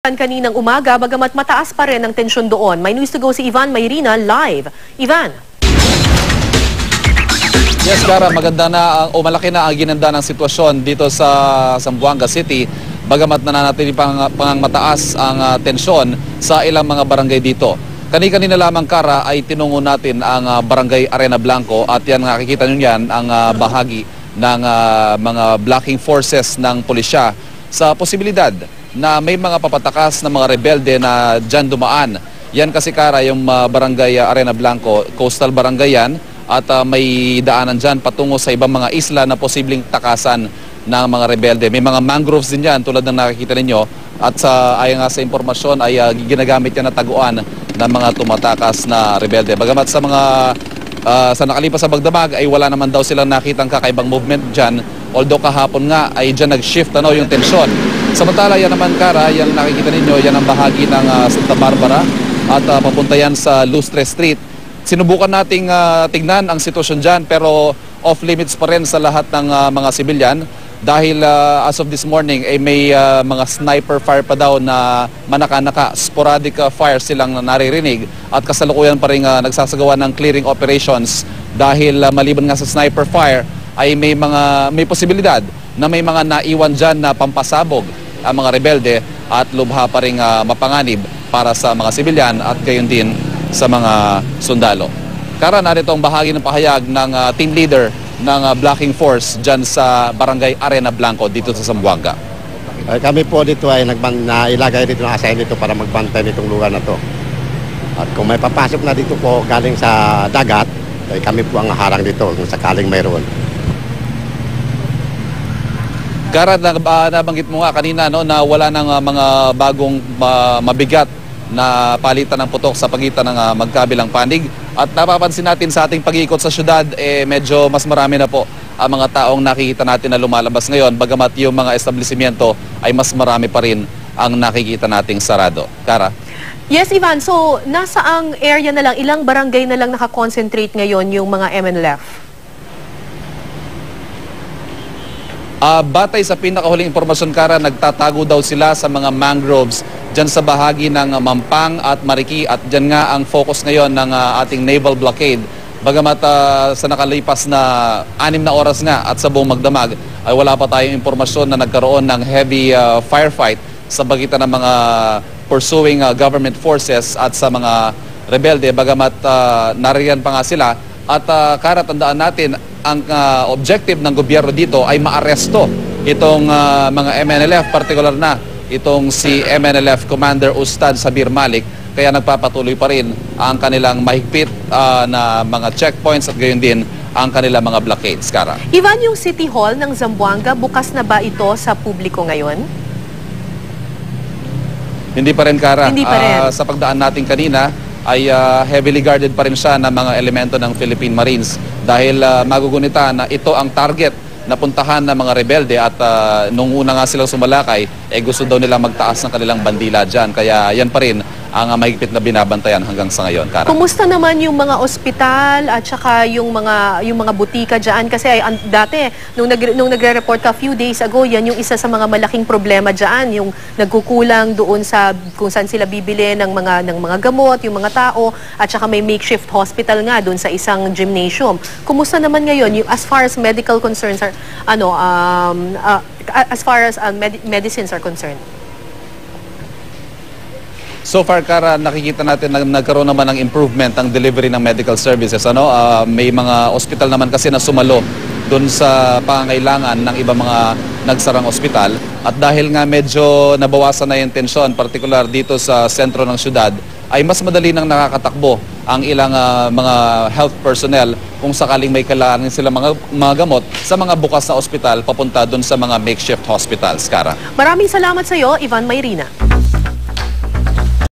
Kaninang umaga, bagamat mataas pa rin ang tensyon doon. May news to go si Ivan Mayrina live. Ivan. Yes, Cara, maganda na o malaki na ang ginanda ng sitwasyon dito sa Zamboanga City. Bagamat nananatili pang mataas ang tensyon sa ilang mga barangay dito. Kani-kanina lamang, Cara, ay tinungo natin ang barangay Arena Blanco at yan nakikita nyo yan ang bahagi ng mga blocking forces ng pulisya sa posibilidad na may mga papatakas na mga rebelde na dyan dumaan. Yan kasi, Cara, yung barangay Arena Blanco, coastal barangay yan, at may daanan dyan patungo sa ibang mga isla na posibleng takasan ng mga rebelde. May mga mangroves din yan tulad ng nakikita ninyo at ayon nga sa impormasyon ay ginagamit yan na taguan ng mga tumatakas na rebelde. Bagamat sa mga sa nakalipas sa Bagdamag ay wala naman daw silang nakitang kakaibang movement dyan, although kahapon nga ay dyan nag-shift yung tensyon. Samantala, yan naman, Cara, yan nakikita ninyo, yan ang bahagi ng Santa Barbara at papunta yan sa Lustre Street. Sinubukan nating tignan ang sitwasyon dyan pero off-limits pa rin sa lahat ng mga sibilyan dahil as of this morning ay may mga sniper fire pa daw na manaka-naka, sporadic fire silang naririnig at kasalukuyan pa rin nagsasagawa ng clearing operations dahil maliban nga sa sniper fire ay may posibilidad na may mga naiwan dyan na pampasabog ang mga rebelde at lubha pa rin mapanganib para sa mga sibilyan at gayon din sa mga sundalo. Cara, narito ang bahagi ng pahayag ng team leader ng blocking force dyan sa barangay Arena Blanco dito sa Zamboanga. Kami po dito ay nailagay dito na assign dito para magbantay nitong lugar na to. At kung may papasok na dito po galing sa dagat, ay kami po ang harang dito kung sakaling mayroon. Cara, nabanggit mo nga kanina na wala nang mga bagong mabigat na palitan ng putok sa pagitan ng magkabilang panig. At napapansin natin sa ating pag-iikot sa syudad, medyo mas marami na po ang mga taong nakikita natin na lumalabas ngayon, bagamat yung mga establishmento ay mas marami pa rin ang nakikita nating sarado. Cara? Yes, Ivan. So, nasa ang area na lang, ilang barangay na lang nakakonsentrate ngayon yung mga MNLF? Batay sa pinakahuling impormasyon, Cara, nagtatago daw sila sa mga mangroves dyan sa bahagi ng Mampang at Mariki at dyan nga ang focus ngayon ng ating naval blockade. Bagamat sa nakalipas na 6 na oras nga at sa buong magdamag ay wala pa tayong impormasyon na nagkaroon ng heavy firefight sa pagitan ng mga pursuing government forces at sa mga rebelde. Bagamat nariyan pa nga sila at Cara, tandaan natin ang objective ng gobyerno dito ay maaresto itong mga MNLF, partikular na itong si MNLF Commander Ustad Sabir Malik. Kaya nagpapatuloy pa rin ang kanilang mahigpit na mga checkpoints at gayon din ang kanilang mga blockades. Cara? Ivan, yung City Hall ng Zamboanga, bukas na ba ito sa publiko ngayon? Hindi pa rin, Cara. Hindi pa rin. Sa pagdaan natin kanina ay heavily guarded pa rin siya ng mga elemento ng Philippine Marines dahil magugunita na ito ang target na puntahan ng mga rebelde at nung una nga silang sumalakay, gusto daw nila magtaas ng kanilang bandila dyan. Kaya yan pa rin ang mahigpit na binabantayan hanggang sa ngayon, Cara. Kumusta naman yung mga ospital at saka yung mga butika dyan? Kasi dati, nung nagre-report ka few days ago, yan yung isa sa mga malaking problema dyan, yung nagkukulang doon sa kung saan sila bibili ng mga gamot, yung mga tao, at saka may makeshift hospital nga doon sa isang gymnasium. Kumusta naman ngayon, yung, as far as medical concerns are, as far as medicines are concerned? So far, Cara, nakikita natin na nagkaroon naman ng improvement ang delivery ng medical services. May mga ospital naman kasi na sumalo doon sa pangangailangan ng ibang mga nagsarang ospital. At dahil nga medyo nabawasan na yung tensyon, particular dito sa sentro ng syudad, ay mas madali nang nakakatakbo ang ilang mga health personnel kung sakaling may kailangan sila mga gamot sa mga bukas na ospital papunta doon sa mga makeshift hospitals, Cara. Maraming salamat sa iyo, Ivan Mayrina.